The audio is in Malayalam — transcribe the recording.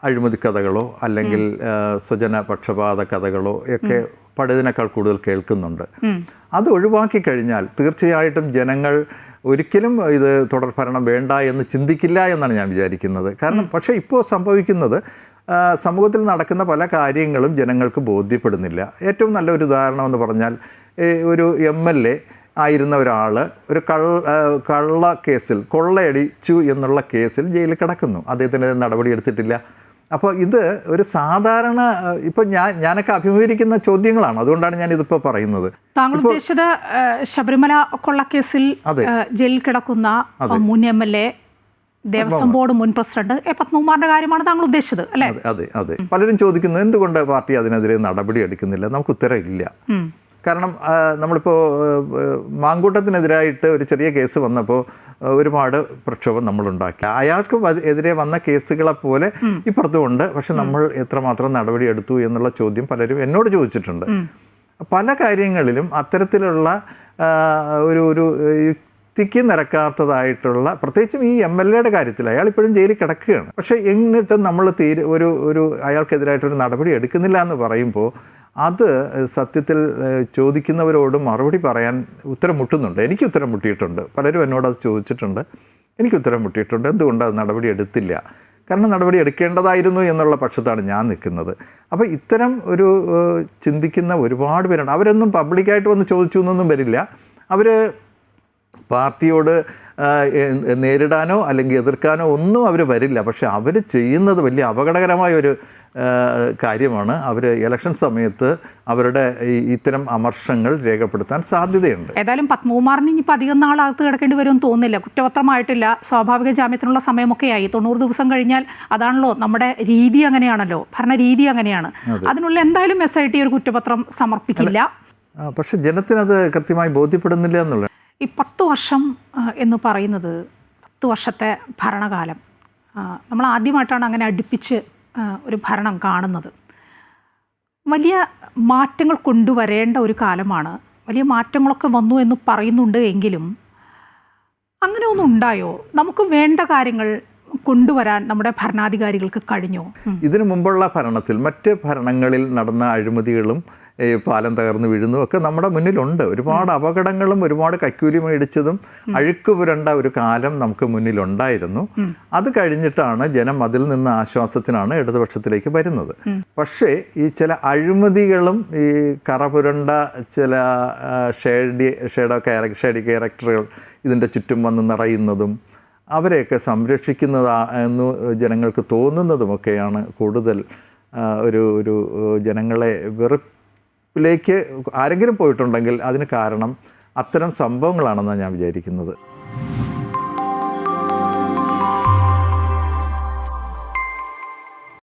അഴിമതി കഥകളോ അല്ലെങ്കിൽ സ്വജന പക്ഷപാത കഥകളോ ഒക്കെ പഴയതിനേക്കാൾ കൂടുതൽ കേൾക്കുന്നുണ്ട്. അത് ഒഴിവാക്കി കഴിഞ്ഞാൽ തീർച്ചയായിട്ടും ജനങ്ങൾ ഒരിക്കലും ഇത് തുടർഭരണം വേണ്ട എന്ന് ചിന്തിക്കില്ല എന്നാണ് ഞാൻ വിചാരിക്കുന്നത്. കാരണം പക്ഷേ ഇപ്പോൾ സംഭവിക്കുന്നത് സമൂഹത്തിൽ നടക്കുന്ന പല കാര്യങ്ങളും ജനങ്ങൾക്ക് ബോധ്യപ്പെടുന്നില്ല. ഏറ്റവും നല്ലൊരു ഉദാഹരണം എന്ന് പറഞ്ഞാൽ ഒരു MLA ആയിരുന്ന ഒരാൾ ഒരു കള്ള കേസിൽ കൊള്ളയടിച്ചു എന്നുള്ള കേസിൽ ജയിലിൽ കിടക്കുന്നു. അദ്ദേഹത്തിന് നടപടി എടുത്തിട്ടില്ല. അപ്പോൾ ഇത് ഒരു സാധാരണ ഇപ്പോൾ ഞാനൊക്കെ അഭിമുഖീകരിക്കുന്ന ചോദ്യങ്ങളാണ്. അതുകൊണ്ടാണ് ഞാനിതിപ്പോൾ പറയുന്നത്. താങ്കൾ ഉദ്ദേശിച്ചത് ശബരിമല കൊള്ളക്കേസിൽ ജയിലിൽ കിടക്കുന്ന മുൻ MLA, ദേവസ്വം ബോർഡ് മുൻ പ്രസിഡന്റ് പത്മകുമാറിന്റെ കാര്യമാണ് താങ്കൾ ഉദ്ദേശിച്ചത് അല്ലേ? അതെ. പലരും ചോദിക്കുന്നത് എന്തുകൊണ്ട് പാർട്ടി അതിനെതിരെ നടപടി എടുക്കുന്നില്ല. നമുക്ക് ഉത്തരവില്ല. കാരണം നമ്മളിപ്പോൾ മാങ്കൂട്ടത്തിനെതിരായിട്ട് ഒരു ചെറിയ കേസ് വന്നപ്പോൾ ഒരുപാട് പ്രക്ഷോഭം നമ്മളുണ്ടാക്കി. അയാൾക്ക് എതിരെ വന്ന കേസുകളെ പോലെ ഇപ്പുറത്തുമുണ്ട്. പക്ഷെ നമ്മൾ എത്രമാത്രം നടപടി എടുത്തു എന്നുള്ള ചോദ്യം പലരും എന്നോട് ചോദിച്ചിട്ടുണ്ട്. പല കാര്യങ്ങളിലും അത്തരത്തിലുള്ള ഒരു യുക്തിക്ക് നിരക്കാത്തതായിട്ടുള്ള, പ്രത്യേകിച്ചും ഈ MLAയുടെ കാര്യത്തിൽ അയാൾ ഇപ്പോഴും ജയിലിൽ കിടക്കുകയാണ്. പക്ഷേ എന്നിട്ടും നമ്മൾ ഒരു അയാൾക്കെതിരായിട്ടൊരു നടപടി എടുക്കുന്നില്ല എന്ന് പറയുമ്പോൾ അത് സത്യത്തിൽ ചോദിക്കുന്നവരോട് മറുപടി പറയാൻ ഉത്തരം മുട്ടുന്നുണ്ട്. എനിക്ക് ഉത്തരം മുട്ടിയിട്ടുണ്ട്. പലരും എന്നോടത് ചോദിച്ചിട്ടുണ്ട്. എനിക്ക് ഉത്തരം മുട്ടിയിട്ടുണ്ട്. എന്തുകൊണ്ട് അത് നടപടി എടുത്തില്ല? കാരണം നടപടി എടുക്കേണ്ടതായിരുന്നു എന്നുള്ള പക്ഷത്താണ് ഞാൻ നിൽക്കുന്നത്. അപ്പോൾ ഇത്തരം ഒരു ചിന്തിക്കുന്ന ഒരുപാട് പേരുണ്ട്. അവരൊന്നും പബ്ലിക്കായിട്ട് വന്ന് ചോദിച്ചു എന്നൊന്നും വരില്ല. അവർ പാർട്ടിയോട് നേരിടാനോ അല്ലെങ്കിൽ എതിർക്കാനോ ഒന്നും അവർ വരില്ല. പക്ഷെ അവർ ചെയ്യുന്നത് വലിയ അപകടകരമായ ഒരു കാര്യമാണ്. അവർ ഇലക്ഷൻ സമയത്ത് അവരുടെ ഇത്തരം അമർഷങ്ങൾ രേഖപ്പെടുത്താൻ സാധ്യതയുണ്ട്. ഏതായാലും പത്മകുമാറിന് ഇനിയിപ്പോൾ അധികം നാളകത്ത് കിടക്കേണ്ടി വരുമെന്ന് തോന്നുന്നില്ല. കുറ്റപത്രമായിട്ടില്ല. സ്വാഭാവിക ജാമ്യത്തിനുള്ള സമയമൊക്കെയായി. 90 ദിവസം കഴിഞ്ഞാൽ അതാണല്ലോ നമ്മുടെ രീതി, അങ്ങനെയാണല്ലോ ഭരണരീതി, അങ്ങനെയാണ്. അതിനുള്ള എന്തായാലും SIT ഒരു കുറ്റപത്രം സമർപ്പിക്കില്ല. പക്ഷെ ജനത്തിനത് കൃത്യമായി ബോധ്യപ്പെടുന്നില്ല എന്നുള്ള ഈ 10 വർഷം എന്ന് പറയുന്നത് 10 വർഷത്തെ ഭരണകാലം നമ്മൾ ആദ്യമായിട്ടാണ് അങ്ങനെ അടുപ്പിച്ച് ഒരു ഭരണം കാണുന്നത്. വലിയ മാറ്റങ്ങൾ കൊണ്ടുവരേണ്ട ഒരു കാലമാണ്. വലിയ മാറ്റങ്ങളൊക്കെ വന്നു എന്ന് പറയുന്നുണ്ട്. എങ്കിലും അങ്ങനെ ഒന്നും ഉണ്ടായോ? നമുക്ക് വേണ്ട കാര്യങ്ങൾ കൊണ്ടുവരാൻ നമ്മുടെ ഭരണാധികാരികൾക്ക് കഴിഞ്ഞോ? ഇതിനു മുമ്പുള്ള ഭരണത്തിൽ മറ്റ് ഭരണങ്ങളിൽ നടന്ന അഴിമതികളും പാലം തകർന്നു വീഴുന്നതും ഒക്കെ നമ്മുടെ മുന്നിലുണ്ട്. ഒരുപാട് അപകടങ്ങളും ഒരുപാട് കൈക്കൂലി മേടിച്ചതും അഴുക്ക് പുരണ്ട ഒരു കാലം നമുക്ക് മുന്നിലുണ്ടായിരുന്നു. അത് കഴിഞ്ഞിട്ടാണ് ജനം അതിൽ നിന്ന് ആശ്വാസത്തിനാണ് ഇടതുപക്ഷത്തിലേക്ക് വരുന്നത്. പക്ഷേ ഈ ചില അഴിമതികളും ഈ കറപുരണ്ട ചില ഷേഡി ക്യാരക്ടറുകൾ ഇതിൻ്റെ ചുറ്റും വന്ന് നിറയുന്നതും അവരെയൊക്കെ സംരക്ഷിക്കുന്നതെന്ന് ജനങ്ങൾക്ക് തോന്നുന്നതുമൊക്കെയാണ് കൂടുതൽ ഒരു ജനങ്ങളെ വെറുപ്പിലേക്ക് ആരെങ്കിലും പോയിട്ടുണ്ടെങ്കിൽ അതിന് കാരണം അത്തരം സംഭവങ്ങളാണെന്നാണ് ഞാൻ വിചാരിക്കുന്നത്.